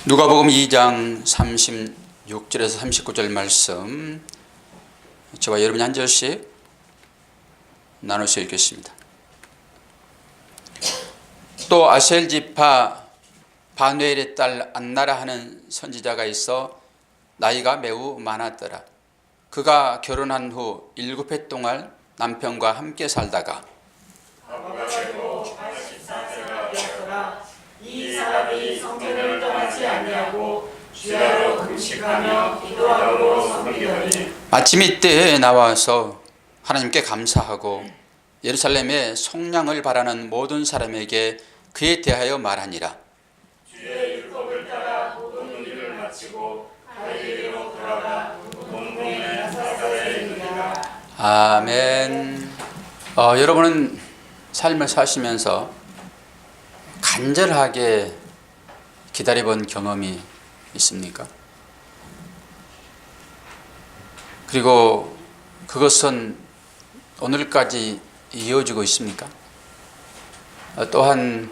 누가복음 2장 36절에서 39절 말씀, 저와 여러분이 한 절씩 나눠서 읽겠습니다. 또 아셀 지파 바누엘의 딸 안나라 하는 선지자가 있어 나이가 매우 많았더라. 그가 결혼한 후 7해 동안 남편과 함께 살다가 이 사람이 성전을 떠나지 아니하고 주야로 금식하며 기도하고 섬기더니 아침 때에 나와서 하나님께 감사하고 예루살렘에 속량을 바라는 모든 사람에게 그에 대하여 말하니라. 주의 율법을 따라 모든 일을 마치고 갈릴리로 돌아가 공공의 나사렛에 이르니라. 아멘. 여러분은 삶을 사시면서 간절하게 기다려본 경험이 있습니까? 그리고 그것은 오늘까지 이어지고 있습니까? 또한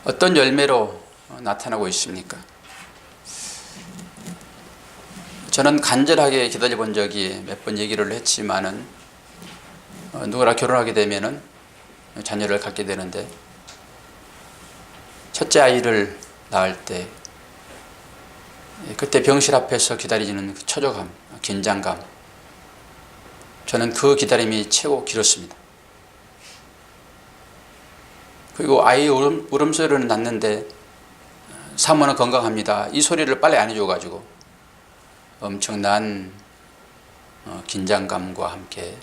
어떤 열매로 나타나고 있습니까? 저는 간절하게 기다려본 적이 몇 번 얘기를 했지만은 누구나 결혼하게 되면은 자녀를 갖게 되는데 첫째 아이를 낳을 때 그때 병실 앞에서 기다리는 그 초조감, 긴장감, 저는 그 기다림이 최고 길었습니다. 그리고 아이 울음소리를 낳는데 사모는 건강합니다. 이 소리를 빨리 안 해줘가지고 엄청난 긴장감과 함께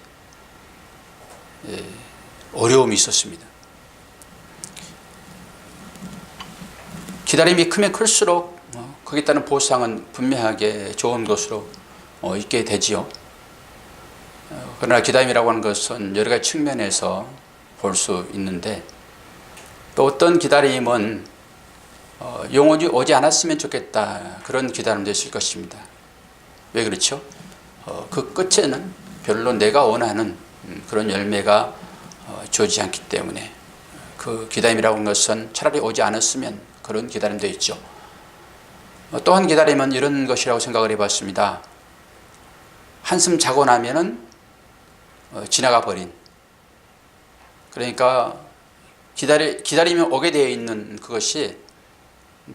어려움이 있었습니다. 기다림이 크면 클수록 거기에 따른 보상은 분명하게 좋은 것으로 있게 되지요. 그러나 기다림이라고 하는 것은 여러 가지 측면에서 볼 수 있는데, 또 어떤 기다림은 영원히 오지 않았으면 좋겠다, 그런 기다림도 있을 것입니다. 왜 그렇죠? 그 끝에는 별로 내가 원하는 그런 열매가 주어지지 않기 때문에 그 기다림이라고 하는 것은 차라리 오지 않았으면, 그런 기다림도 있죠. 또한 기다림은 이런 것이라고 생각을 해봤습니다. 한숨 자고 나면은 지나가 버린, 그러니까 기다리면 오게 되어 있는 그것이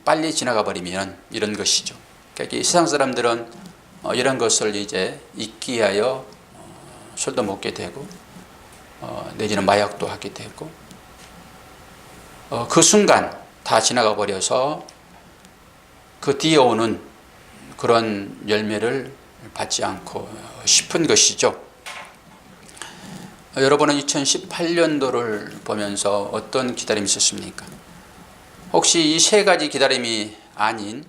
빨리 지나가 버리면 이런 것이죠. 그러니까 이 세상 사람들은 이런 것을 이제 잊기 위하여 술도 먹게 되고 내지는 마약도 하게 되고 그 순간 다 지나가 버려서 그 뒤에 오는 그런 열매를 받지 않고 싶은 것이죠. 여러분은 2018년도를 보면서 어떤 기다림이 있었습니까? 혹시 이 세 가지 기다림이 아닌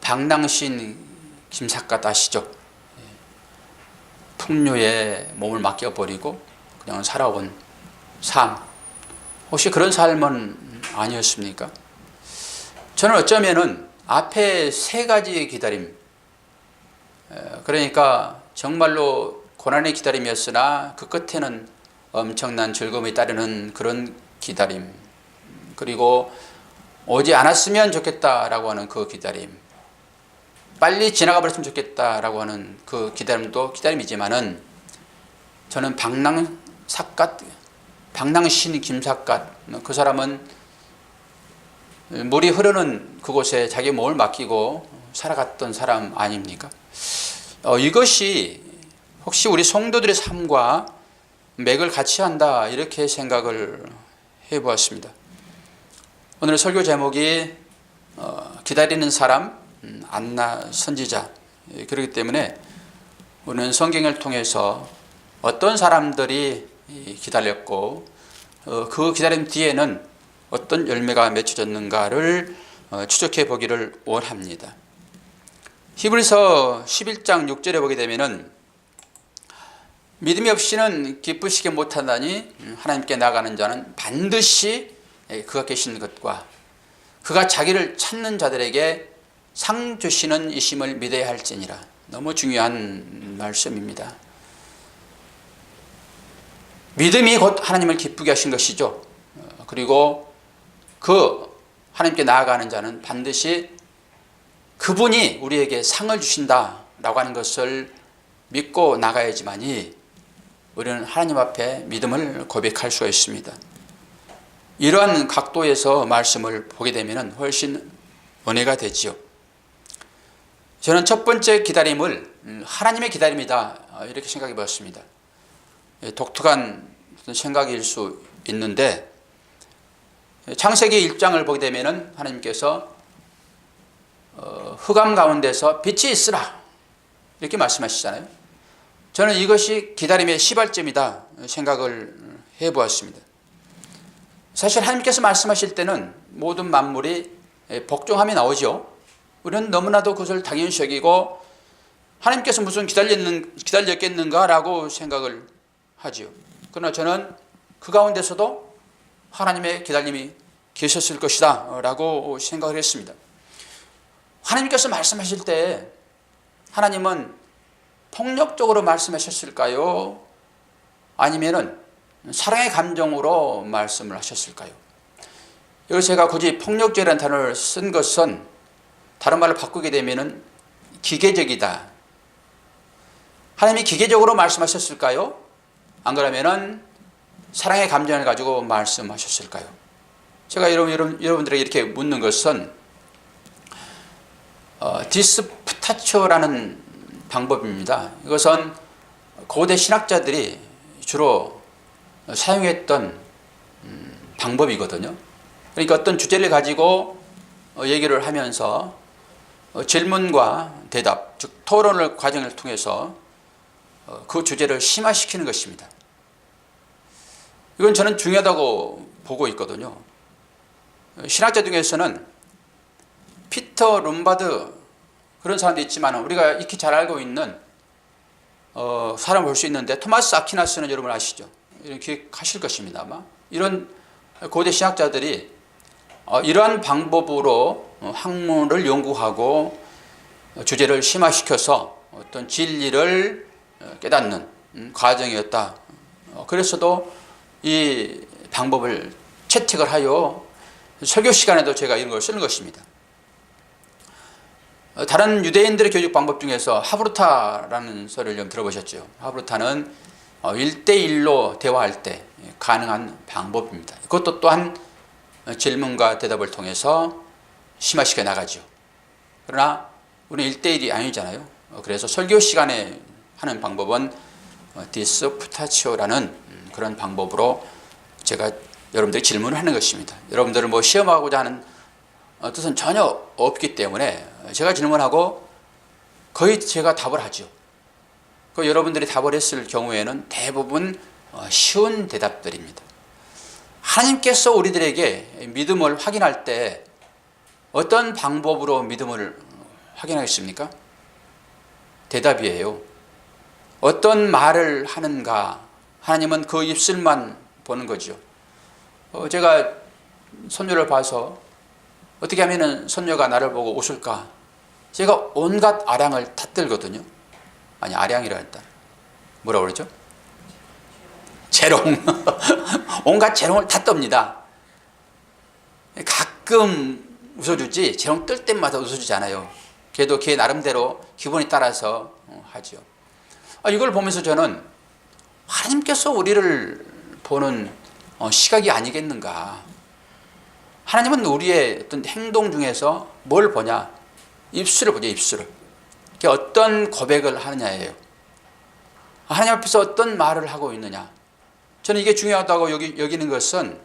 방랑신 김삿갓 아시죠? 풍류에 몸을 맡겨버리고 그냥 살아온 삶, 혹시 그런 삶은 아니었습니까? 저는 어쩌면은 앞에 세 가지의 기다림, 그러니까 정말로 고난의 기다림이었으나 그 끝에는 엄청난 즐거움이 따르는 그런 기다림, 그리고 오지 않았으면 좋겠다라고 하는 그 기다림, 빨리 지나가 버렸으면 좋겠다라고 하는 그 기다림도 기다림이지만은, 저는 방랑신 김삿갓, 그 사람은 물이 흐르는 그곳에 자기 몸을 맡기고 살아갔던 사람 아닙니까? 이것이 혹시 우리 성도들의 삶과 맥을 같이 한다, 이렇게 생각을 해보았습니다. 오늘 설교 제목이 기다리는 사람, 안나 선지자. 그렇기 때문에 우리는 성경을 통해서 어떤 사람들이 기다렸고 그 기다림 뒤에는 어떤 열매가 맺혀졌는가를 추적해 보기를 원합니다. 히브리서 11장 6절에 보게 되면은 믿음이 없이는 기쁘시게 못하다니 하나님께 나가는 자는 반드시 그가 계신 것과 그가 자기를 찾는 자들에게 상 주시는 이심을 믿어야 할지니라. 너무 중요한 말씀입니다. 믿음이 곧 하나님을 기쁘게 하신 것이죠. 그리고 그 하나님께 나아가는 자는 반드시 그분이 우리에게 상을 주신다라고 하는 것을 믿고 나가야지만이 우리는 하나님 앞에 믿음을 고백할 수가 있습니다. 이러한 각도에서 말씀을 보게 되면 훨씬 은혜가 되지요. 저는 첫 번째 기다림을 하나님의 기다림이다 이렇게 생각해 봤습니다. 독특한 생각일 수 있는데 창세기 1장을 보게 되면 하나님께서 흑암 가운데서 빛이 있으라 이렇게 말씀하시잖아요. 저는 이것이 기다림의 시발점이다 생각을 해보았습니다. 사실 하나님께서 말씀하실 때는 모든 만물이 복종함이 나오죠. 우리는 너무나도 그것을 당연시 여기고 하나님께서 무슨 기다렸겠는가라고 생각을 하지요. 그러나 저는 그 가운데서도 하나님의 기다림이 계셨을 것이다 라고 생각을 했습니다. 하나님께서 말씀하실 때 하나님은 폭력적으로 말씀하셨을까요? 아니면은 사랑의 감정으로 말씀을 하셨을까요? 여기서 제가 굳이 폭력적이라는 단어를 쓴 것은 다른 말을 바꾸게 되면은 기계적이다. 하나님이 기계적으로 말씀하셨을까요? 안 그러면은 사랑의 감정을 가지고 말씀하셨을까요? 제가 여러분들에게 이렇게 묻는 것은 디스프타초라는 방법입니다. 이것은 고대 신학자들이 주로 사용했던 방법이거든요. 그러니까 어떤 주제를 가지고 얘기를 하면서 질문과 대답, 즉 토론을 과정을 통해서 그 주제를 심화시키는 것입니다. 이건 저는 중요하다고 보고 있거든요. 신학자 중에서는 피터 룸바드 그런 사람도 있지만 우리가 익히 잘 알고 있는 사람을 볼 수 있는데 토마스 아퀴나스는 여러분 아시죠? 이런 기억하실 것입니다. 아마 이런 고대 신학자들이 이러한 방법으로 학문을 연구하고 주제를 심화시켜서 어떤 진리를 깨닫는 과정이었다. 그래서도 이 방법을 채택을 하여 설교 시간에도 제가 이런 걸 쓰는 것입니다. 다른 유대인들의 교육 방법 중에서 하브루타라는 소리를 좀 들어보셨죠? 하브루타는 1대1로 대화할 때 가능한 방법입니다. 그것도 또한 질문과 대답을 통해서 심화시켜 나가죠. 그러나 우리는 1대1이 아니잖아요. 그래서 설교 시간에 하는 방법은 디스푸타치오라는 그런 방법으로 제가 여러분들에게 질문을 하는 것입니다. 여러분들을 뭐 시험하고자 하는 뜻은 전혀 없기 때문에 제가 질문하고 거의 제가 답을 하죠. 그 여러분들이 답을 했을 경우에는 대부분 쉬운 대답들입니다. 하나님께서 우리들에게 믿음을 확인할 때 어떤 방법으로 믿음을 확인하겠습니까? 대답이에요. 어떤 말을 하는가 하나님은 그 입술만 보는 거죠. 제가 손녀를 봐서 어떻게 하면 손녀가 나를 보고 웃을까? 제가 온갖 아량을 다 떨거든요. 아니 아량이라 했다. 뭐라고 그러죠? 재롱. 온갖 재롱을 다 떱니다. 가끔 웃어주지 재롱 뜰 때마다 웃어주지 않아요. 걔도 걔 나름대로 기분에 따라서 하죠. 이걸 보면서 저는 하나님께서 우리를 보는 시각이 아니겠는가. 하나님은 우리의 어떤 행동 중에서 뭘 보냐? 입술을 보죠, 입술을. 어떤 고백을 하느냐예요. 하나님 앞에서 어떤 말을 하고 있느냐. 저는 이게 중요하다고 여기는 것은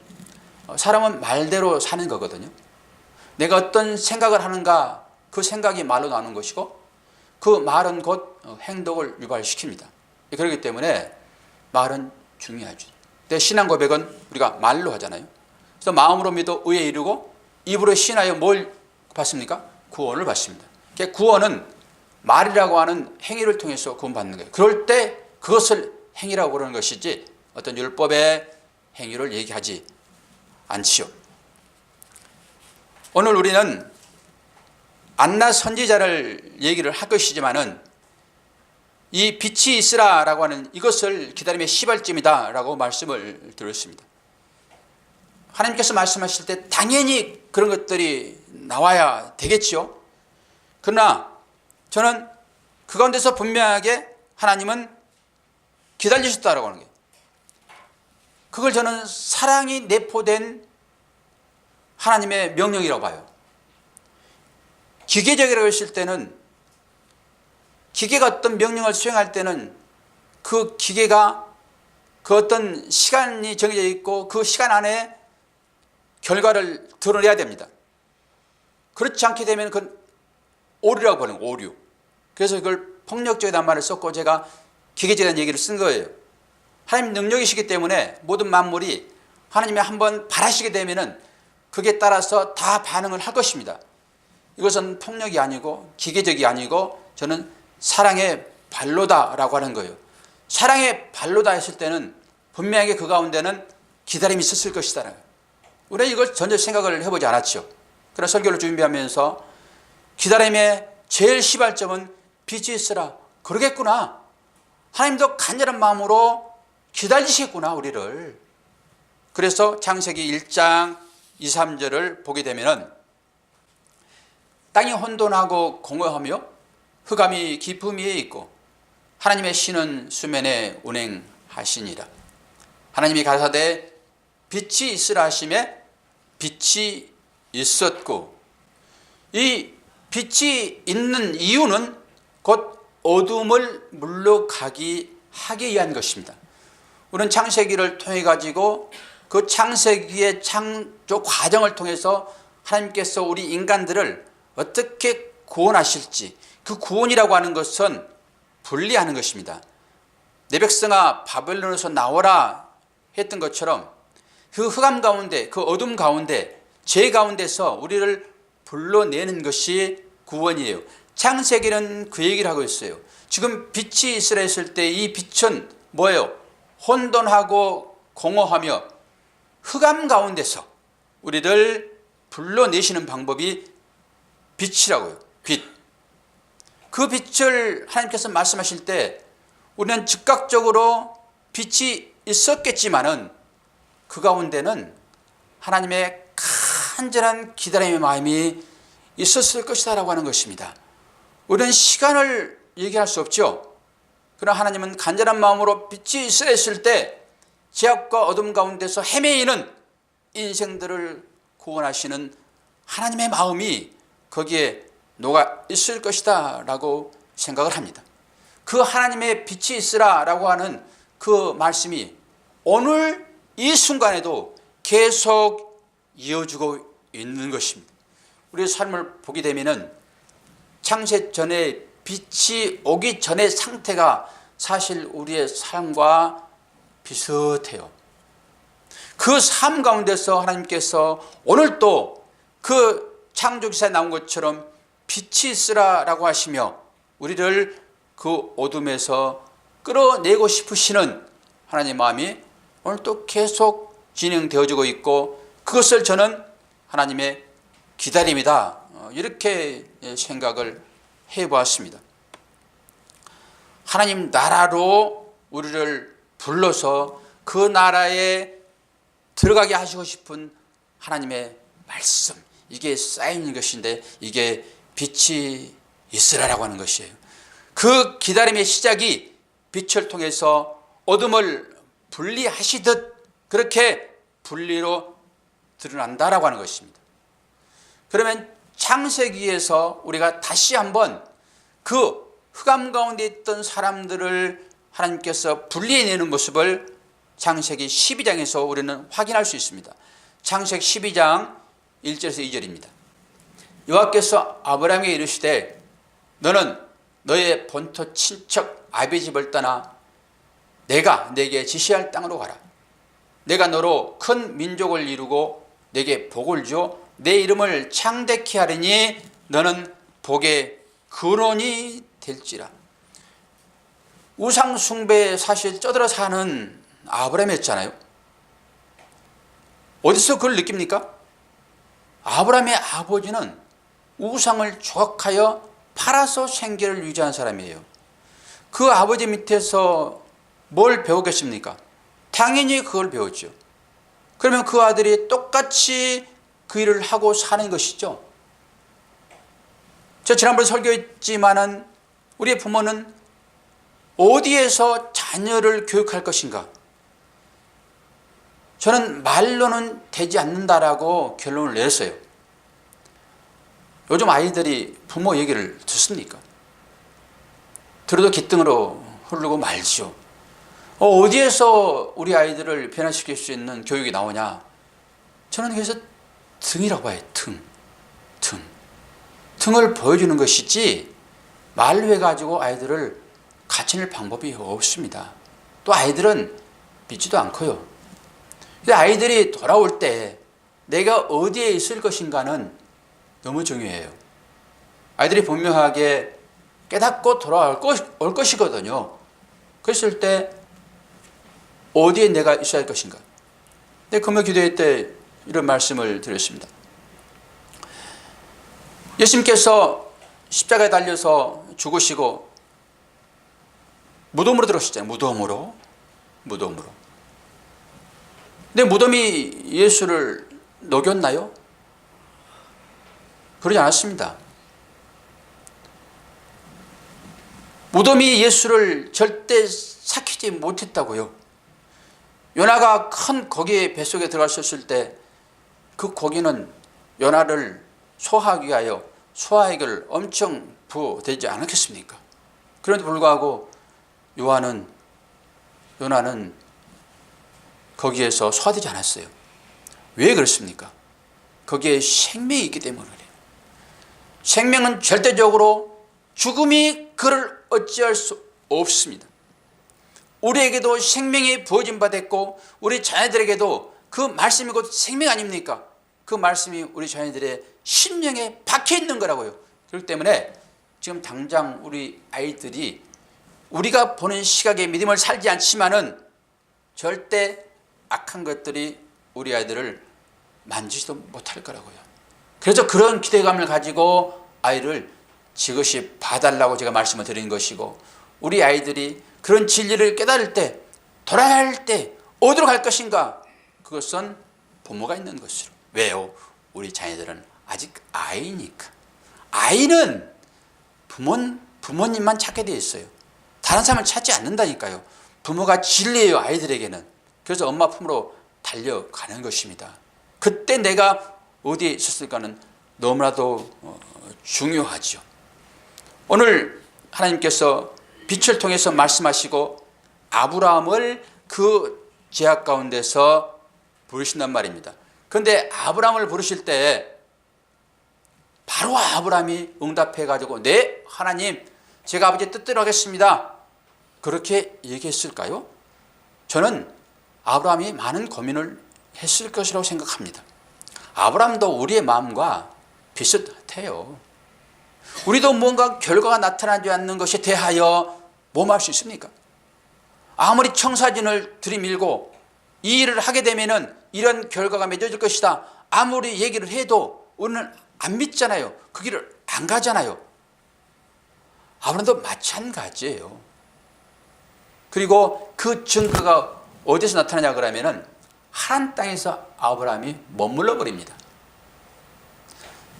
사람은 말대로 사는 거거든요. 내가 어떤 생각을 하는가 그 생각이 말로 나오는 것이고 그 말은 곧 행동을 유발시킵니다. 그렇기 때문에 말은 중요하죠. 근데 신앙 고백은 우리가 말로 하잖아요. 그래서 마음으로 믿어 의에 이르고 입으로 신하여 뭘 받습니까? 구원을 받습니다. 구원은 말이라고 하는 행위를 통해서 구원받는 거예요. 그럴 때 그것을 행위라고 그러는 것이지 어떤 율법의 행위를 얘기하지 않지요. 오늘 우리는 안나 선지자를 얘기를 할 것이지만은 이 빛이 있으라라고 하는 이것을 기다림의 시발점이다라고 말씀을 드렸습니다. 하나님께서 말씀하실 때 당연히 그런 것들이 나와야 되겠죠. 그러나 저는 그 가운데서 분명하게 하나님은 기다리셨다라고 하는 거예요. 그걸 저는 사랑이 내포된 하나님의 명령이라고 봐요. 기계적이라고 했을 때는, 기계가 어떤 명령을 수행할 때는 그 기계가 그 어떤 시간이 정해져 있고 그 시간 안에 결과를 드러내야 됩니다. 그렇지 않게 되면 그건 오류라고 하는 거예요. 오류. 그래서 그걸 폭력적이라는 말을 썼고 제가 기계적이라는 얘기를 쓴 거예요. 하나님 능력이시기 때문에 모든 만물이 하나님이 한번 바라시게 되면은 그게 따라서 다 반응을 할 것입니다. 이것은 폭력이 아니고 기계적이 아니고 저는 사랑의 발로다라고 하는 거예요. 사랑의 발로다 했을 때는 분명하게 그 가운데는 기다림이 있었을 것이다. 우리는 이걸 전혀 생각을 해보지 않았죠. 그래서 설교를 준비하면서 기다림의 제일 시발점은 빛이 있으라. 그러겠구나. 하나님도 간절한 마음으로 기다리시겠구나 우리를. 그래서 창세기 1장 2, 3절을 보게 되면은 땅이 혼돈하고 공허하며 흑암이 깊음 위에 있고 하나님의 신은 수면에 운행하시니라. 하나님이 가라사대 빛이 있으라 하심에 빛이 있었고, 이 빛이 있는 이유는 곧 어둠을 물러가기 하기 위한 것입니다. 우리는 창세기를 통해 가지고 그 창세기의 창조 과정을 통해서 하나님께서 우리 인간들을 어떻게 구원하실지, 그 구원이라고 하는 것은 분리하는 것입니다. 내 백성아 바벨론에서 나오라 했던 것처럼 그 흑암 가운데, 그 어둠 가운데, 죄 가운데서 우리를 불러내는 것이 구원이에요. 창세기는 그 얘기를 하고 있어요. 지금 빛이 있으라 했을 때 이 빛은 뭐예요? 혼돈하고 공허하며 흑암 가운데서 우리를 불러내시는 방법이 빛이라고요. 빛. 그 빛을 하나님께서 말씀하실 때 우리는 즉각적으로 빛이 있었겠지만은 그 가운데는 하나님의 간절한 기다림의 마음이 있었을 것이다 라고 하는 것입니다. 우리는 시간을 얘기할 수 없죠. 그러나 하나님은 간절한 마음으로 빛이 있어야 했을 때 죄악과 어둠 가운데서 헤매이는 인생들을 구원하시는 하나님의 마음이 거기에 녹아 있을 것이다 라고 생각을 합니다. 그 하나님의 빛이 있으라 라고 하는 그 말씀이 오늘 이 순간에도 계속 이어지고 있는 것입니다. 우리의 삶을 보게 되면은 창세 전에 빛이 오기 전의 상태가 사실 우리의 삶과 비슷해요. 그 삶 가운데서 하나님께서 오늘 또 그 창조기사에 나온 것처럼 빛이 있으라라고 하시며 우리를 그 어둠에서 끌어내고 싶으시는 하나님의 마음이 오늘 또 계속 진행되어지고 있고, 그것을 저는 하나님의 기다림이다 이렇게 생각을 해보았습니다. 하나님 나라로 우리를 불러서 그 나라에 들어가게 하시고 싶은 하나님의 말씀, 이게 쌓이는 것인데 이게 빛이 있으라라고 하는 것이에요. 그 기다림의 시작이 빛을 통해서 어둠을 분리하시듯 그렇게 분리로 드러난다라고 하는 것입니다. 그러면 창세기에서 우리가 다시 한번 그 흑암 가운데 있던 사람들을 하나님께서 분리해내는 모습을 창세기 12장에서 우리는 확인할 수 있습니다. 창세기 12장 1절에서 2절입니다. 여호와께서 아브라함에게 이르시되 너는 너의 본토 친척 아비 집을 떠나 내가 내게 지시할 땅으로 가라. 내가 너로 큰 민족을 이루고 내게 복을 주어 내 이름을 창대케 하리니 너는 복의 근원이 될지라. 우상 숭배에 사실 쩌들어 사는 아브라함이었잖아요. 어디서 그걸 느낍니까? 아브라함의 아버지는 우상을 조각하여 팔아서 생계를 유지한 사람이에요. 그 아버지 밑에서 뭘 배우겠습니까? 당연히 그걸 배웠죠. 그러면 그 아들이 똑같이 그 일을 하고 사는 것이죠. 저 지난번에 설교했지만은 우리의 부모는 어디에서 자녀를 교육할 것인가? 저는 말로는 되지 않는다라고 결론을 내렸어요. 요즘 아이들이 부모 얘기를 듣습니까? 들어도 귓등으로 흐르고 말죠. 어디에서 우리 아이들을 변화시킬 수 있는 교육이 나오냐? 저는 그래서 등이라고 봐요. 등을 보여주는 것이지 말로 해가지고 아이들을 가르칠 방법이 없습니다. 또 아이들은 믿지도 않고요. 아이들이 돌아올 때 내가 어디에 있을 것인가는 너무 중요해요. 아이들이 분명하게 깨닫고 돌아올 것이거든요. 그랬을 때 어디에 내가 있어야 할 것인가? 네, 금요 기도회 때 이런 말씀을 드렸습니다. 예수님께서 십자가에 달려서 죽으시고 무덤으로 들어오셨잖아요. 무덤으로. 근데 무덤이 예수를 녹였나요? 그러지 않았습니다. 무덤이 예수를 절대 삭히지 못했다고요. 요나가 큰 고기의 뱃속에 들어갔었을 때 그 고기는 요나를 소화하기 위하여 소화액을 엄청 부어대지 않았겠습니까? 그런데 불구하고 요나는 거기에서 소화되지 않았어요. 왜 그렇습니까? 거기에 생명이 있기 때문에 그래요. 생명은 절대적으로 죽음이 그를 어찌할 수 없습니다. 우리에게도 생명이 부어진 바 됐고 우리 자녀들에게도 그 말씀이 곧 생명 아닙니까? 그 말씀이 우리 자녀들의 심령에 박혀 있는 거라고요. 그렇기 때문에 지금 당장 우리 아이들이 우리가 보는 시각에 믿음을 살지 않지만은 절대 악한 것들이 우리 아이들을 만지지도 못할 거라고요. 그래서 그런 기대감을 가지고 아이를 지그시 봐달라고 제가 말씀을 드린 것이고, 우리 아이들이 그런 진리를 깨달을 때, 돌아갈 때 어디로 갈 것인가? 그것은 부모가 있는 것으로. 왜요? 우리 자녀들은 아직 아이니까. 아이는 부모님만 찾게 되어 있어요. 다른 사람을 찾지 않는다니까요. 부모가 진리예요, 아이들에게는. 그래서 엄마 품으로 달려가는 것입니다. 그때 내가 어디에 있었을까는 너무나도 중요하죠. 오늘 하나님께서 빛을 통해서 말씀하시고 아브라함을 그 제약 가운데서 부르신단 말입니다. 그런데 아브라함을 부르실 때 바로 아브라함이 응답해가지고 네 하나님 제가 아버지의 뜻대로 하겠습니다 그렇게 얘기했을까요? 저는 아브라함이 많은 고민을 했을 것이라고 생각합니다. 아브라함도 우리의 마음과 비슷해요. 우리도 뭔가 결과가 나타나지 않는 것에 대하여 뭐할 수 있습니까? 아무리 청사진을 들이밀고 이 일을 하게 되면은 이런 결과가 맺어질 것이다 아무리 얘기를 해도 우리는 안 믿잖아요. 그 길을 안 가잖아요. 아브라함도 마찬가지예요. 그리고 그 증거가 어디서 나타나냐 그러면은 하란 땅에서 아브라함이 머물러 버립니다.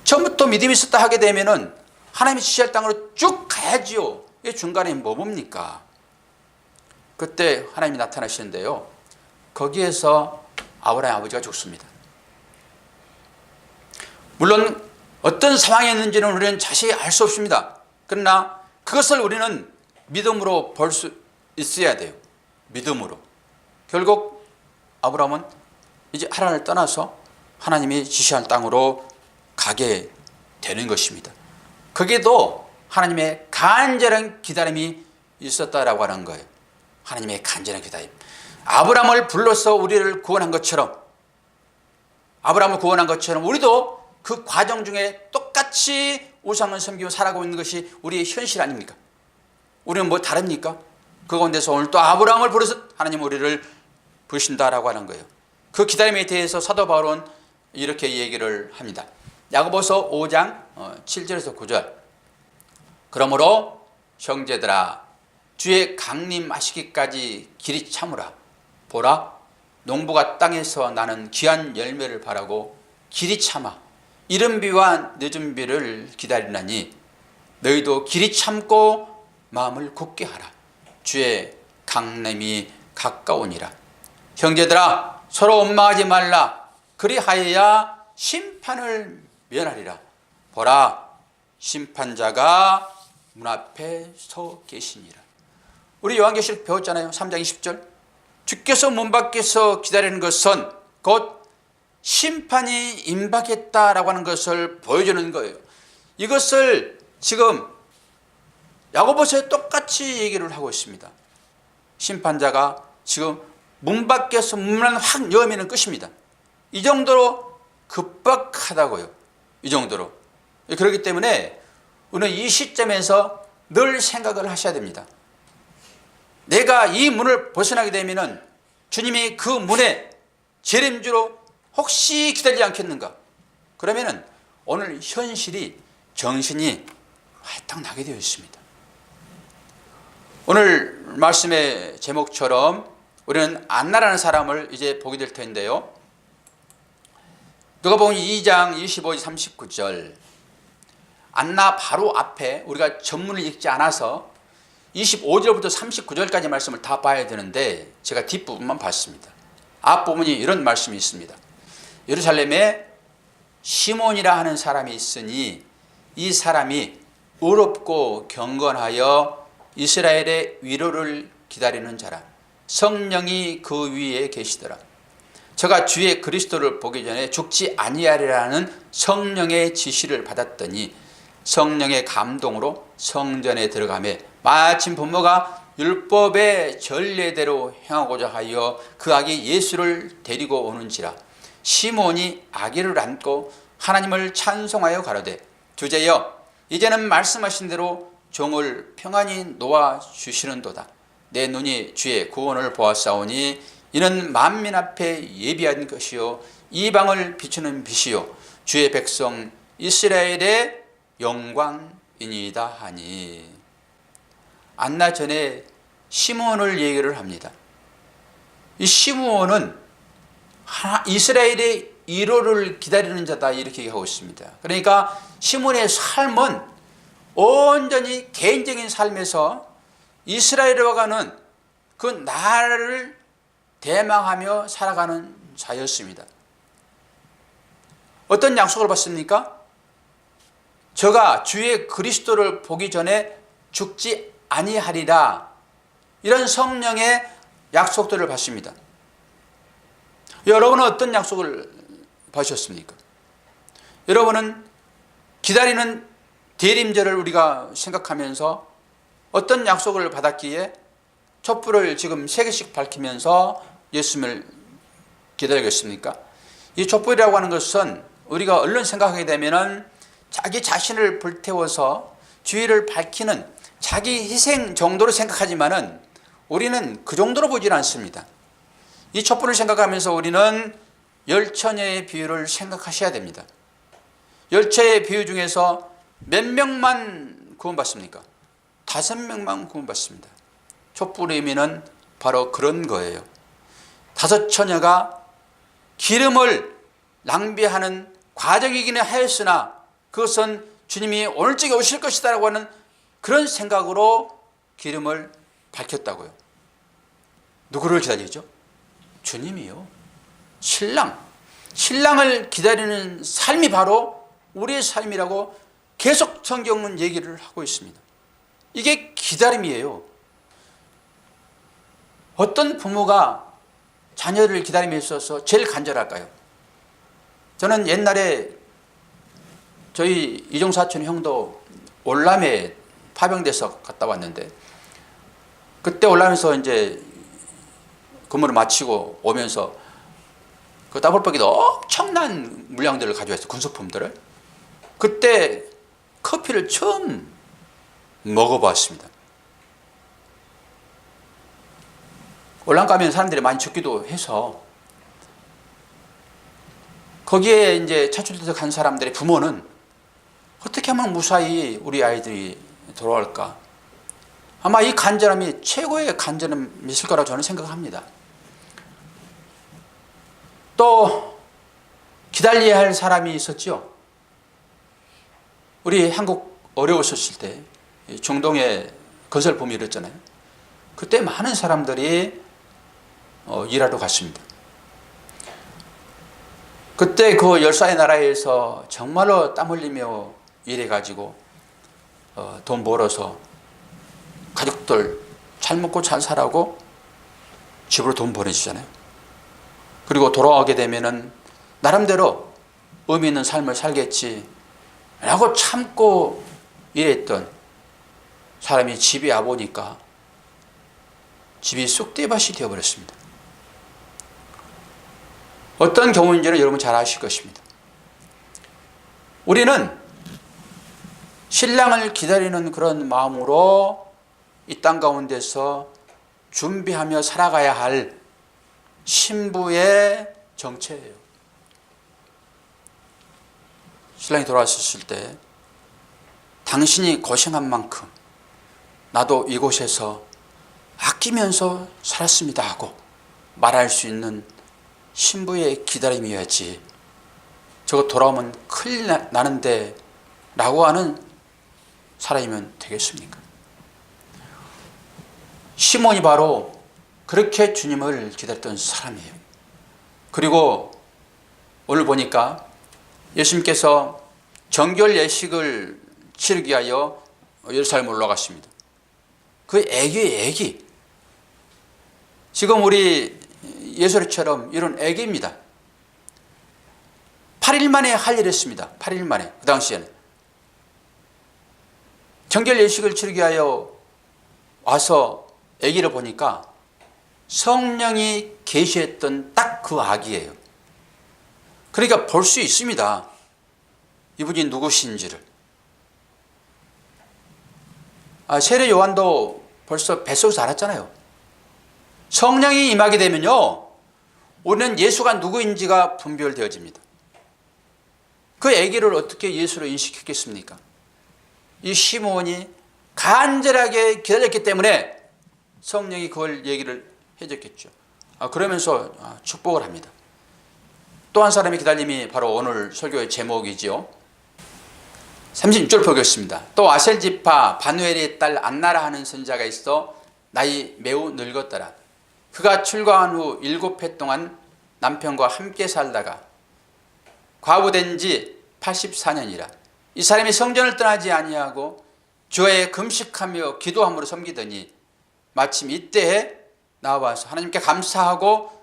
처음부터 믿음이 있었다 하게 되면은 하나님이 지시할 땅으로 쭉 가야지요. 이 중간에 뭐 뭡니까? 그때 하나님이 나타나시는데요. 거기에서 아브라함 아버지가 죽습니다. 물론 어떤 상황이었는지는 우리는 자세히 알 수 없습니다. 그러나 그것을 우리는 믿음으로 볼 수 있어야 돼요. 믿음으로. 결국 아브라함은 이제 하란을 떠나서 하나님이 지시한 땅으로 가게 되는 것입니다. 거기에도 하나님의 간절한 기다림이 있었다라고 하는 거예요. 하나님의 간절한 기다림. 아브라함을 불러서 우리를 구원한 것처럼, 아브라함을 구원한 것처럼 우리도 그 과정 중에 똑같이 우상을 섬기고 살아가고 있는 것이 우리의 현실 아닙니까? 우리는 뭐 다릅니까? 그 가운데서 오늘 또 아브라함을 불러서 하나님 우리를 부르신다라고 하는 거예요. 그 기다림에 대해서 사도 바울은 이렇게 얘기를 합니다. 야고보서 5장 7절에서 9절. 그러므로 형제들아 주의 강림하시기까지 길이 참으라. 보라 농부가 땅에서 나는 귀한 열매를 바라고 길이 참아 이른 비와 늦은 비를 기다리나니 너희도 길이 참고 마음을 굳게 하라. 주의 강림이 가까우니라. 형제들아 서로 원망하지 말라. 그리하여야 심판을 면하리라. 보라 심판자가 문 앞에 서 계시니라. 우리 요한계시록 배웠잖아요. 3장 20절. 주께서 문 밖에서 기다리는 것은 곧 심판이 임박했다라고 하는 것을 보여주는 거예요. 이것을 지금 야고보서에 똑같이 얘기를 하고 있습니다. 심판자가 지금 문 밖에서 문만 확 여면 끝입니다. 이 정도로 급박하다고요. 이 정도로. 그렇기 때문에 우리는 이 시점에서 늘 생각을 하셔야 됩니다. 내가 이 문을 벗어나게 되면 주님이 그 문에 재림주로 혹시 기다리지 않겠는가? 그러면 오늘 현실이 정신이 활짝 나게 되어 있습니다. 오늘 말씀의 제목처럼 우리는 안나라는 사람을 이제 보게 될 텐데요. 누가복음 2장 25절 39절. 안나 바로 앞에 우리가 전문을 읽지 않아서 25절부터 39절까지 말씀을 다 봐야 되는데 제가 뒷부분만 봤습니다. 앞부분이 이런 말씀이 있습니다. 예루살렘에 시몬이라 하는 사람이 있으니 이 사람이 의롭고 경건하여 이스라엘의 위로를 기다리는 자라. 성령이 그 위에 계시더라. 저가 주의 그리스도를 보기 전에 죽지 아니하리라는 성령의 지시를 받았더니 성령의 감동으로 성전에 들어가매 마침 부모가 율법의 전례대로 행하고자 하여 그 아기 예수를 데리고 오는지라. 시몬이 아기를 안고 하나님을 찬송하여 가로되 주제여 이제는 말씀하신 대로 종을 평안히 놓아 주시는도다. 내 눈이 주의 구원을 보았사오니 이는 만민 앞에 예비한 것이요 이방을 비추는 빛이요 주의 백성 이스라엘의 영광이니이다 하니. 안나 전에 시므온을 얘기를 합니다. 이 시므온은 이스라엘의 위로를 기다리는 자다 이렇게 얘기하고 있습니다. 그러니까 시므온의 삶은 온전히 개인적인 삶에서 이스라엘에 가는 그 나라를 대망하며 살아가는 자였습니다. 어떤 약속을 받습니까? 저가 주의 그리스도를 보기 전에 죽지 아니하리라. 이런 성령의 약속들을 받습니다. 여러분은 어떤 약속을 받으셨습니까? 여러분은 기다리는 대림절을 우리가 생각하면서 어떤 약속을 받았기에 촛불을 지금 3개씩 밝히면서 예수님을 기다리겠습니까? 이 촛불이라고 하는 것은 우리가 얼른 생각하게 되면은 자기 자신을 불태워서 주의를 밝히는 자기 희생 정도로 생각하지만은 우리는 그 정도로 보질 않습니다. 이 촛불을 생각하면서 우리는 열처녀의 비유를 생각하셔야 됩니다. 열처의 비유 중에서 몇 명만 구원받습니까? 5명만 구원받습니다. 촛불의 의미는 바로 그런 거예요. 5처녀가 기름을 낭비하는 과정이기는 하였으나 그것은 주님이 오늘 쪽에 오실 것이다 라고 하는 그런 생각으로 기름을 밝혔다고요. 누구를 기다리죠? 주님이요. 신랑을 기다리는 삶이 바로 우리의 삶이라고 계속 성경은 얘기를 하고 있습니다. 이게 기다림이에요. 어떤 부모가 자녀를 기다림에 있어서 제일 간절할까요? 저는 옛날에 저희 이종 사촌 형도 올람에 파병돼서 갔다 왔는데 그때 올람에서 이제 근무를 마치고 오면서 그 따블박이도 엄청난 물량들을 가져왔어요. 군소품들을. 그때 커피를 처음 먹어봤습니다. 올람 가면 사람들이 많이 죽기도 해서 거기에 이제 차출돼서 간 사람들의 부모는 어떻게 하면 무사히 우리 아이들이 돌아올까? 아마 이 간절함이 최고의 간절함이 있을 거라고 저는 생각합니다. 또 기다려야 할 사람이 있었죠. 우리 한국 어려웠었을 때 중동에 건설붐이 일었잖아요. 그때 많은 사람들이 일하러 갔습니다. 그때 그 열사의 나라에서 정말로 땀 흘리며 일해가지고 돈 벌어서 가족들 잘 먹고 잘 살라고 집으로 돈 보내주잖아요. 그리고 돌아오게 되면은 나름대로 의미 있는 삶을 살겠지 라고 참고 일했던 사람이 집에 와보니까 집이 쑥대밭이 되어버렸습니다. 어떤 경우인지는 여러분 잘 아실 것입니다. 우리는 신랑을 기다리는 그런 마음으로 이 땅 가운데서 준비하며 살아가야 할 신부의 정체예요. 신랑이 돌아왔을 때 당신이 고생한 만큼 나도 이곳에서 아끼면서 살았습니다 하고 말할 수 있는 신부의 기다림이어야지 저거 돌아오면 큰일 나는데 라고 하는 사람이면 되겠습니까? 시몬이 바로 그렇게 주님을 기다렸던 사람이에요. 그리고 오늘 보니까 예수님께서 정결 예식을 치르기 위하여 예루살렘 올라갔습니다. 그 애기 지금 우리 예수처럼 이런 애기입니다. 8일 만에 할 일했습니다. 8일 만에. 그 당시에는 정결 예식을 치르기 위하여 와서 아기를 보니까 성령이 계시했던 딱 그 아기예요. 그러니까 볼 수 있습니다. 이분이 누구신지를. 세례 요한도 벌써 뱃속에서 알았잖아요. 성령이 임하게 되면요, 우리는 예수가 누구인지가 분별되어집니다. 그 아기를 어떻게 예수로 인식했겠습니까? 이 시몬이 간절하게 기다렸기 때문에 성령이 그걸 얘기를 해줬겠죠. 그러면서 축복을 합니다. 또 한 사람의 기다림이 바로 오늘 설교의 제목이지요. 36절 보겠습니다. 또 아셀지파 바누엘의 딸 안나라 하는 선자가 있어 나이 매우 늙었더라. 그가 출가한 후 7해 동안 남편과 함께 살다가 과부된 지 84년이라. 이 사람이 성전을 떠나지 아니하고 주에 금식하며 기도함으로 섬기더니 마침 이때에 나와서 하나님께 감사하고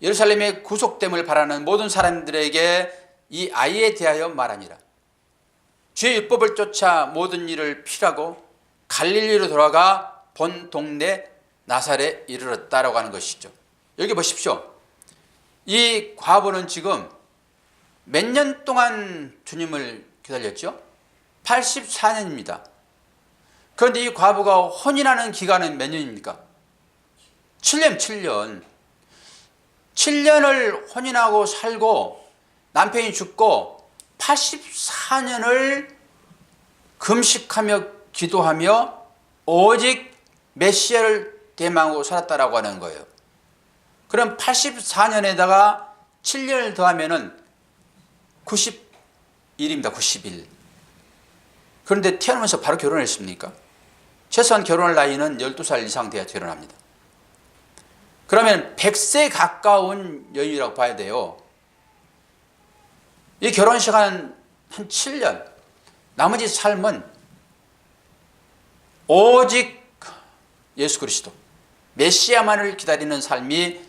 예루살렘의 구속됨을 바라는 모든 사람들에게 이 아이에 대하여 말하니라. 주의 율법을 쫓아 모든 일을 피하고 갈릴리로 돌아가 본 동네 나사렛에 이르렀다라고 하는 것이죠. 여기 보십시오. 이 과부는 지금 몇 년 동안 주님을 기다렸죠? 84년입니다. 그런데 이 과부가 혼인하는 기간은 몇 년입니까? 7년. 7년을 혼인하고 살고 남편이 죽고 84년을 금식하며 기도하며 오직 메시아를 대망하고 살았다라고 하는 거예요. 그럼 84년에다가 7년을 더하면은 91입니다. 91. 그런데 태어나면서 바로 결혼했습니까? 최소한 결혼할 나이는 12살 이상 돼야 결혼합니다. 그러면 100세 가까운 여인이라고 봐야 돼요. 이 결혼 시간은 한 7년. 나머지 삶은 오직 예수 그리스도, 메시아만을 기다리는 삶이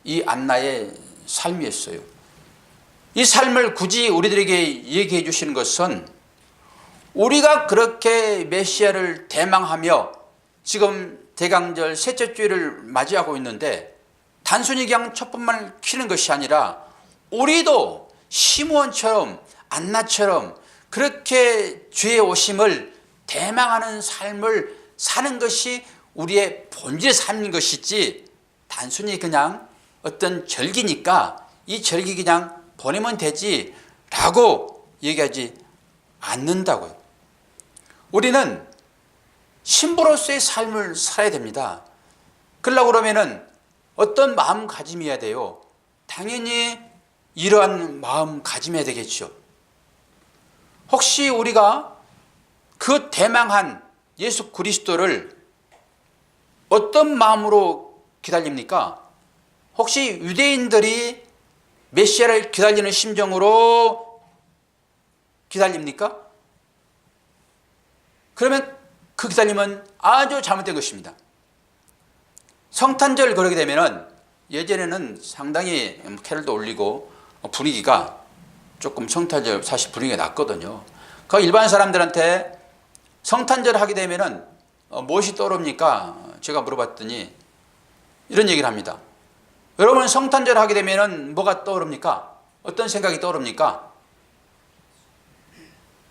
이 안나의 삶이었어요. 이 삶을 굳이 우리들에게 얘기해 주시는 것은 우리가 그렇게 메시아를 대망하며 지금 대강절 셋째 주일을 맞이하고 있는데 단순히 그냥 촛불만 켜는 것이 아니라 우리도 시므온처럼 안나처럼 그렇게 주의 오심을 대망하는 삶을 사는 것이 우리의 본질의 삶인 것이지 단순히 그냥 어떤 절기니까 이 절기 그냥 보내면 되지 라고 얘기하지 않는다고요. 우리는 신부로서의 삶을 살아야 됩니다. 그러려고 그러면은 어떤 마음가짐이어야 돼요? 당연히 이러한 마음 가짐해야 되겠죠. 혹시 우리가 그 대망한 예수 그리스도를 어떤 마음으로 기다립니까? 혹시 유대인들이 메시아를 기다리는 심정으로 기다립니까? 그러면 그 기다림은 아주 잘못된 것입니다. 성탄절 그러게 되면은 예전에는 상당히 캐럴도 올리고 분위기가 조금 성탄절 사실 분위기가 났거든요. 그 일반 사람들한테 성탄절 하게 되면은 무엇이 떠오릅니까? 제가 물어봤더니 이런 얘기를 합니다. 여러분 성탄절 하게 되면은 뭐가 떠오릅니까? 어떤 생각이 떠오릅니까?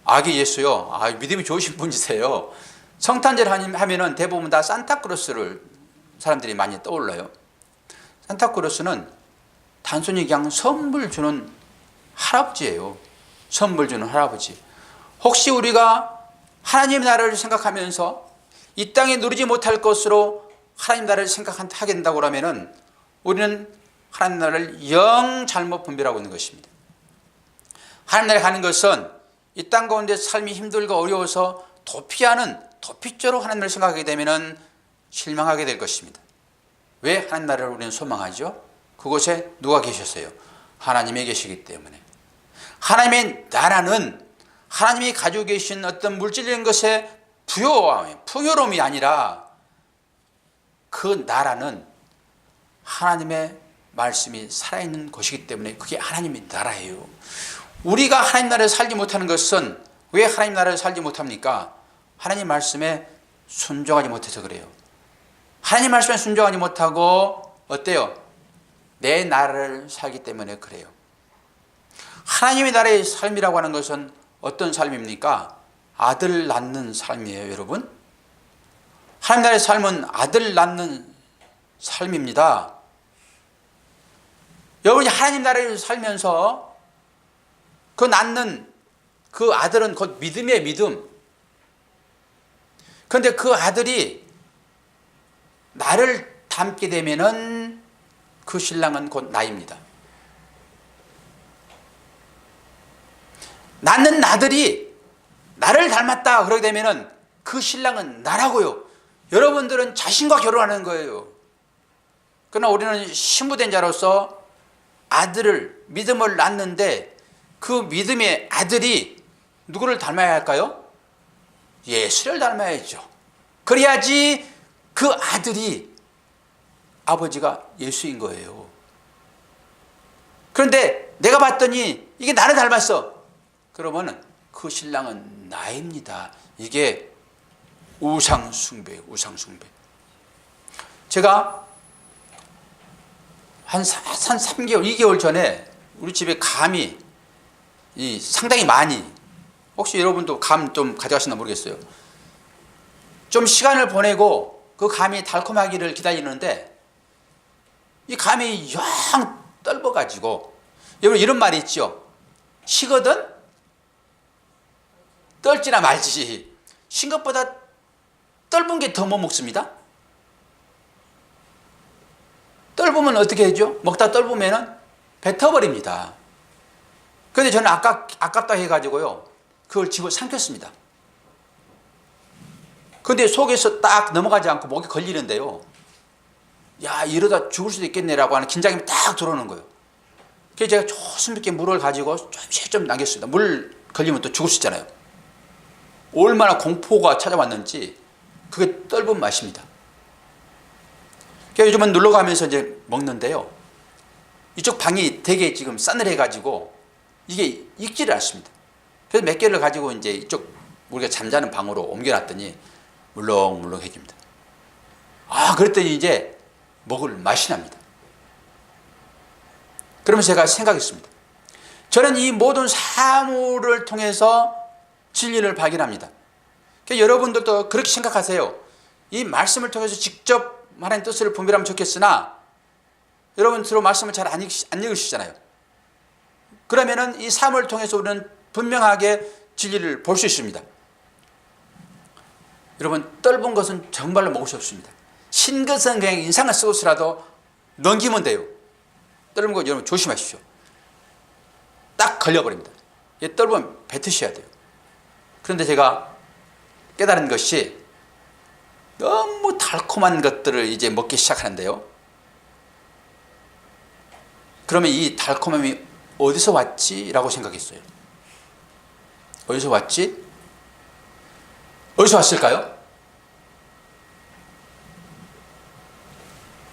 아기 예수요. 믿음이 좋으신 분이세요. 성탄절 하면은 대부분 다 산타크로스를 사람들이 많이 떠올라요. 산타크로스는 단순히 그냥 선물 주는 할아버지예요. 선물 주는 할아버지. 혹시 우리가 하나님 나라를 생각하면서 이 땅에 누리지 못할 것으로 하나님 나라를 생각하게 된다고 하면은 우리는 하나님 나라를 영 잘못 분별하고 있는 것입니다. 하나님 나라에 가는 것은 이 땅 가운데 삶이 힘들고 어려워서 도피자로 하나님 나라를 생각하게 되면은 실망하게 될 것입니다. 왜 하나님 나라를 우리는 소망하죠? 그곳에 누가 계셨어요? 하나님이 계시기 때문에. 하나님의 나라는 하나님이 가지고 계신 어떤 물질적인 것의 풍요로움이 아니라 그 나라는 하나님의 말씀이 살아있는 것이기 때문에 그게 하나님의 나라예요. 우리가 하나님 나라를 살지 못하는 것은 왜 하나님 나라를 살지 못합니까? 하나님 말씀에 순종하지 못해서 그래요. 하나님 말씀에 순종하지 못하고 어때요? 내 나라를 살기 때문에 그래요. 하나님의 나라의 삶이라고 하는 것은 어떤 삶입니까? 아들 낳는 삶이에요, 여러분. 하나님 나라의 삶은 아들 낳는 삶입니다. 여러분이 하나님 나라를 살면서 그 낳는 그 아들은 곧 믿음이에요, 믿음. 그런데 그 아들이 나를 닮게 되면은 그 신랑은 곧 나입니다. 낳는 아들이 나를 닮았다 그러게 되면은 그 신랑은 나라고요. 여러분들은 자신과 결혼하는 거예요. 그러나 우리는 신부된 자로서 아들을 믿음을 낳는데 그 믿음의 아들이 누구를 닮아야 할까요? 예수를 닮아야죠. 그래야지 그 아들이 아버지가 예수인 거예요. 그런데 내가 봤더니 이게 나를 닮았어. 그러면은 그 신랑은 나입니다. 이게 우상숭배예요. 우상숭배. 제가 한 3개월, 2개월 전에 우리 집에 감이 상당히 많이, 혹시 여러분도 감 좀 가져가시나 모르겠어요. 좀 시간을 보내고 그 감이 달콤하기를 기다리는데 이 감이 영 떫어가지고, 여러분 이런 말이 있죠. 시거든 떨지나 말지. 신 것보다 떫은 게 더 못 먹습니다. 떫으면 어떻게 하죠? 먹다 떫으면 뱉어버립니다. 그런데 저는 아깝다 해가지고요, 그걸 집어 삼켰습니다. 그런데 속에서 딱 넘어가지 않고 목에 걸리는데요, 야, 이러다 죽을 수도 있겠네라고 하는 긴장이 딱 들어오는 거예요. 그래서 제가 조심스럽게 물을 가지고 조금씩 좀 남겼습니다. 물 걸리면 또 죽을 수 있잖아요. 얼마나 공포가 찾아왔는지 그게 떫은 맛입니다. 그래서 요즘은 놀러 가면서 이제 먹는데요, 이쪽 방이 되게 지금 싸늘해가지고 이게 익지를 않습니다. 그래서 몇 개를 가지고 이제 이쪽 우리가 잠자는 방으로 옮겨놨더니 물렁물렁해집니다. 그랬더니 이제 먹을 맛이 납니다. 그러면서 제가 생각했습니다. 저는 이 모든 사물을 통해서 진리를 발견합니다. 그러니까 여러분들도 그렇게 생각하세요. 이 말씀을 통해서 직접 하나님 뜻을 분별하면 좋겠으나 여러분 주로 말씀을 잘 안 읽으시잖아요. 그러면은 이 삶을 통해서 우리는 분명하게 진리를 볼 수 있습니다. 여러분, 떫은 것은 정말로 먹을 수 없습니다. 신 것은 그냥 인상을 쓰고서라도 넘기면 돼요. 떫은 것 여러분 조심하십시오. 딱 걸려버립니다. 이 떫으면 뱉으셔야 돼요. 그런데 제가 깨달은 것이 너무 달콤한 것들을 이제 먹기 시작하는데요. 그러면 이 달콤함이 어디서 왔지? 라고 생각했어요. 어디서 왔지? 어디서 왔을까요?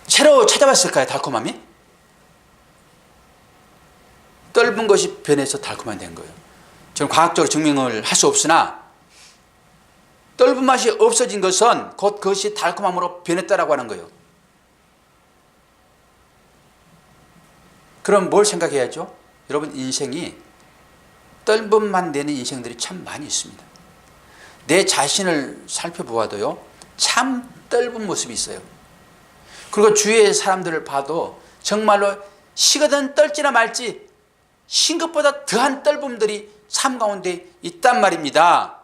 새로 찾아왔을까요? 달콤함이? 떫은 것이 변해서 달콤한 된 거예요. 저는 과학적으로 증명을 할 수 없으나 떫은 맛이 없어진 것은 곧 그것이 달콤함으로 변했다라고 하는 거예요. 그럼 뭘 생각해야죠? 여러분, 인생이 떫음만 내는 인생들이 참 많이 있습니다. 내 자신을 살펴보아도요, 참 떫은 모습이 있어요. 그리고 주위의 사람들을 봐도 정말로 식어든 떨지나 말지 신 것보다 더한 떫음들이 삶 가운데 있단 말입니다.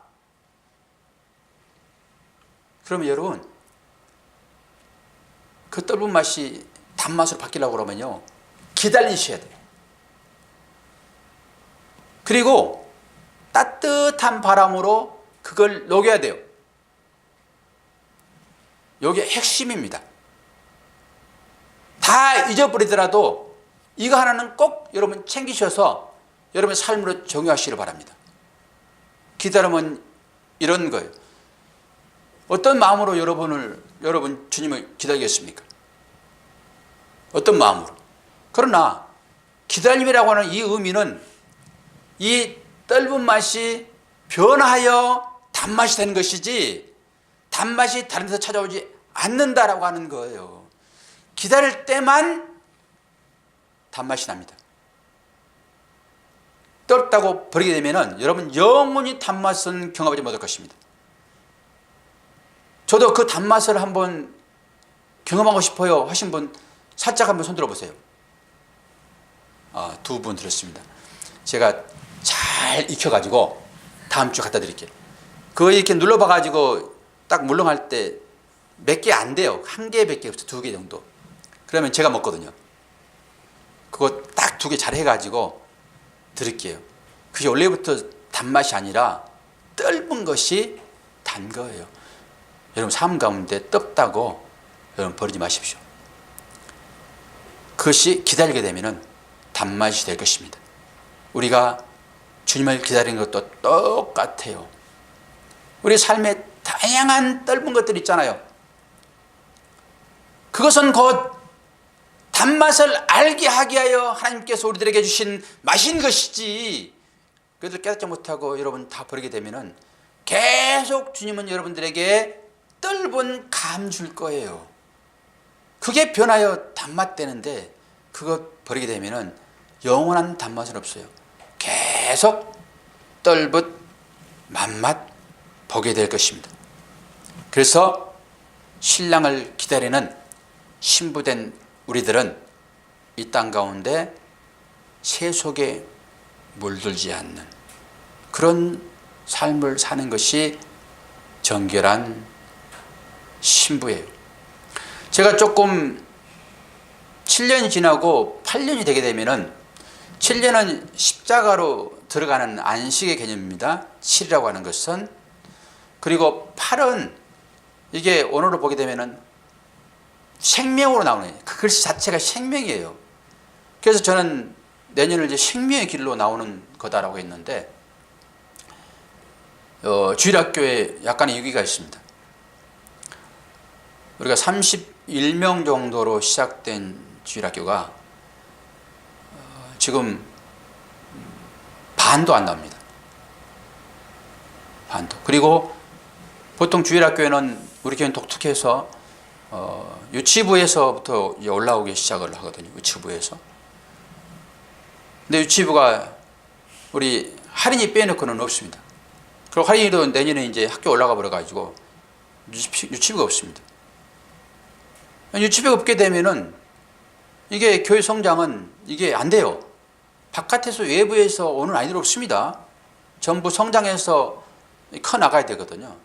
그러면 여러분, 그 떫은 맛이 단맛으로 바뀌려고 그러면요, 기다리셔야 돼요. 그리고 따뜻한 바람으로 그걸 녹여야 돼요. 이게 핵심입니다. 다 잊어버리더라도 이거 하나는 꼭 여러분 챙기셔서 여러분의 삶으로 적용하시기를 바랍니다. 기다림은 이런 거예요. 어떤 마음으로 여러분 주님을 기다리겠습니까? 어떤 마음으로? 그러나 기다림이라고 하는 이 의미는 이 떫은 맛이 변하여 단맛이 되는 것이지 단맛이 다른 데서 찾아오지 않는다라고 하는 거예요. 기다릴 때만 단맛이 납니다. 떫다고 버리게 되면 여러분 영원히 단맛은 경험하지 못할 것입니다. 저도 그 단맛을 한번 경험하고 싶어요 하신 분 살짝 한번 손 들어보세요. 두 분 들었습니다. 제가 잘 익혀가지고 다음 주 갖다 드릴게요. 그거 이렇게 눌러봐가지고 딱 물렁할 때 몇 개 안 돼요. 한 개밖에 없어요. 2개 정도. 그러면 제가 먹거든요. 그거 딱 2개 잘 해가지고 드릴게요. 그게 원래부터 단맛이 아니라 떫은 것이 단 거예요. 여러분 삶 가운데 떫다고 여러분 버리지 마십시오. 그것이 기다리게 되면 단맛이 될 것입니다. 우리가 주님을 기다리는 것도 똑같아요. 우리 삶에 다양한 떫은 것들 있잖아요. 그것은 곧 단맛을 알게 하게 하여 하나님께서 우리들에게 주신 맛인 것이지, 그것을 깨닫지 못하고 여러분 다 버리게 되면 계속 주님은 여러분들에게 떫은 감 줄 거예요. 그게 변하여 단맛 되는데 그거 버리게 되면 영원한 단맛은 없어요. 계속 떫은 맛맛 보게 될 것입니다. 그래서 신랑을 기다리는 신부된 우리들은 이 땅 가운데 새 속에 물들지 않는 그런 삶을 사는 것이 정결한 신부예요. 제가 조금 7년이 지나고 8년이 되게 되면은 7년은 십자가로 들어가는 안식의 개념입니다. 7이라고 하는 것은. 그리고 8은 이게 언어로 보게 되면은 생명으로 나오는, 그 글씨 자체가 생명이에요. 그래서 저는 내년을 이제 생명의 길로 나오는 거다라고 했는데, 주일학교에 약간의 유기가 있습니다. 우리가 31명 정도로 시작된 주일학교가 지금 반도 안 나옵니다. 반도. 그리고 보통 주일학교에는 우리 교회는 독특해서 유치부에서부터 올라오기 시작을 하거든요. 유치부에서. 근데 유치부가 우리 할인이 빼놓고는 없습니다. 그리고 할인이도 내년에 이제 학교 올라가 버려가지고 유치부가 없습니다. 유치부가 없게 되면은 이게 교회 성장은 이게 안 돼요. 바깥에서 외부에서 오는 아이들 없습니다. 전부 성장해서 커 나가야 되거든요.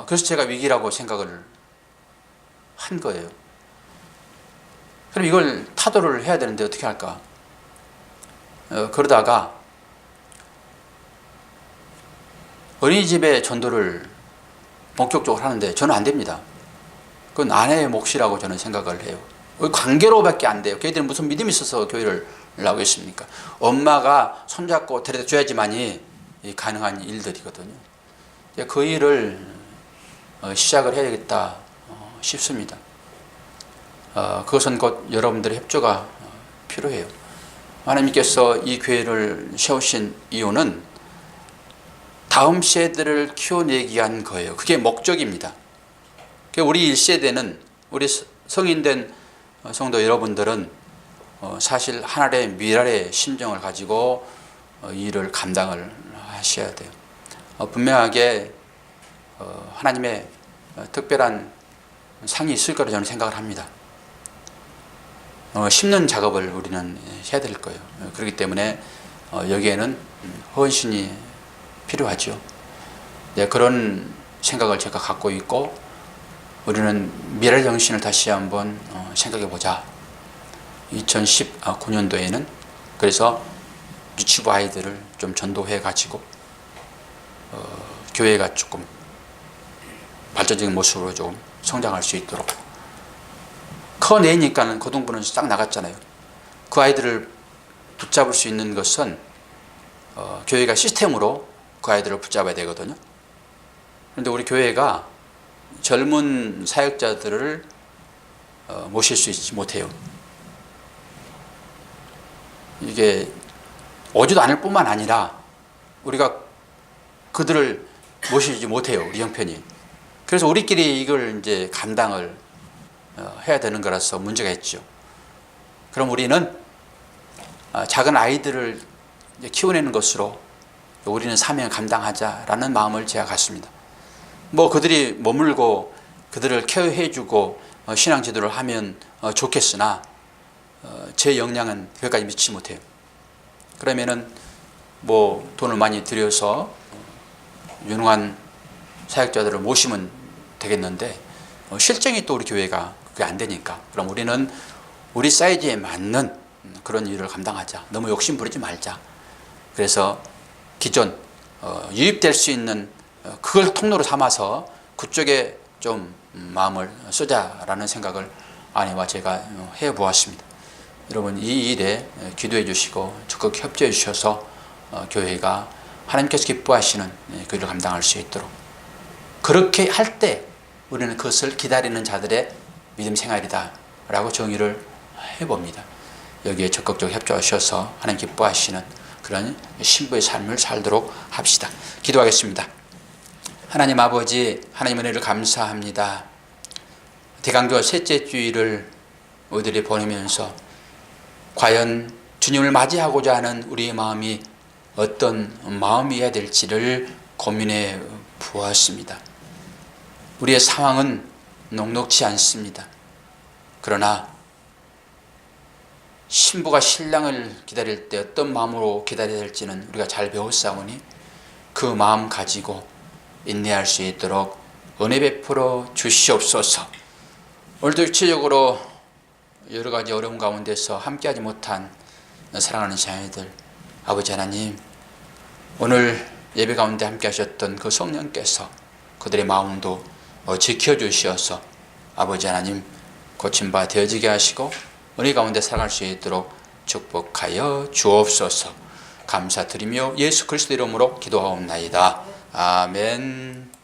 그래서 제가 위기라고 생각을 한 거예요. 그럼 이걸 타도를 해야 되는데 어떻게 할까? 그러다가 어린이집에 전도를 본격적으로 하는데 저는 안 됩니다. 그건 아내의 몫이라고 저는 생각을 해요. 관계로밖에 안 돼요. 걔들은 무슨 믿음이 있어서 교회를 나오겠습니까? 엄마가 손잡고 데려다 줘야지만이 가능한 일들이거든요. 그 일을 시작을 해야겠다 싶습니다. 그것은 곧 여러분들의 협조가 필요해요. 하나님께서 이 교회를 세우신 이유는 다음 세대를 키워내기 위한 거예요. 그게 목적입니다. 우리 1세대는, 우리 성인된 성도 여러분들은 사실 하나의 미랄의 심정을 가지고 이 일을 감당을 하셔야 돼요. 분명하게 하나님의 특별한 상이 있을 거라고 저는 생각을 합니다. 심는 작업을 우리는 해야 될 거예요. 그렇기 때문에 여기에는 헌신이 필요하죠. 네, 그런 생각을 제가 갖고 있고, 우리는 미래 정신을 다시 한번 생각해 보자. 2019년도에는 그래서 유치부 아이들을 좀 전도해 가지고 교회가 조금 발전적인 모습으로 좀 성장할 수 있도록, 커내니까는 고등부는 싹 나갔잖아요. 그 아이들을 붙잡을 수 있는 것은 교회가 시스템으로 그 아이들을 붙잡아야 되거든요. 그런데 우리 교회가 젊은 사역자들을 모실 수 있지 못해요. 이게 오지도 않을 뿐만 아니라 우리가 그들을 모시지 못해요, 우리 형편이. 그래서 우리끼리 이걸 이제 감당을 해야 되는 거라서 문제가 있죠. 그럼 우리는 작은 아이들을 키워내는 것으로 우리는 사명을 감당하자라는 마음을 제가 갖습니다. 그들이 머물고 그들을 케어해주고 신앙 지도를 하면 좋겠으나 제 역량은 거기까지 미치지 못해요. 그러면은 돈을 많이 들여서 유능한 사역자들을 모시면 되겠는데 실정이 또 우리 교회가 그게 안 되니까, 그럼 우리는 우리 사이즈에 맞는 그런 일을 감당하자. 너무 욕심 부리지 말자. 그래서 기존 유입될 수 있는 그걸 통로로 삼아서 그쪽에 좀 마음을 쓰자라는 생각을 아내와 제가 해보았습니다. 여러분, 이 일에 기도해 주시고 적극 협조해 주셔서 교회가 하나님께서 기뻐하시는 그 일을 감당할 수 있도록, 그렇게 할 때 우리는 그것을 기다리는 자들의 믿음 생활이다 라고 정의를 해봅니다. 여기에 적극적으로 협조하셔서 하나님 기뻐하시는 그런 신부의 삶을 살도록 합시다. 기도하겠습니다. 하나님 아버지, 하나님 은혜를 감사합니다. 대강조 셋째 주일을 우리들이 보내면서 과연 주님을 맞이하고자 하는 우리의 마음이 어떤 마음이어야 될지를 고민해 보았습니다. 우리의 상황은 녹록지 않습니다. 그러나 신부가 신랑을 기다릴 때 어떤 마음으로 기다려야 될지는 우리가 잘 배웠사오니 그 마음 가지고 인내할 수 있도록 은혜 베풀어 주시옵소서. 오늘도 육체적으로 여러 가지 어려움 가운데서 함께하지 못한 사랑하는 자녀들, 아버지 하나님, 오늘 예배 가운데 함께 하셨던 그 성령께서 그들의 마음도 지켜주셔서 아버지 하나님 고침바 되어지게 하시고 은혜 가운데 살아갈 수 있도록 축복하여 주옵소서. 감사드리며 예수 그리스도 이름으로 기도하옵나이다. 아멘.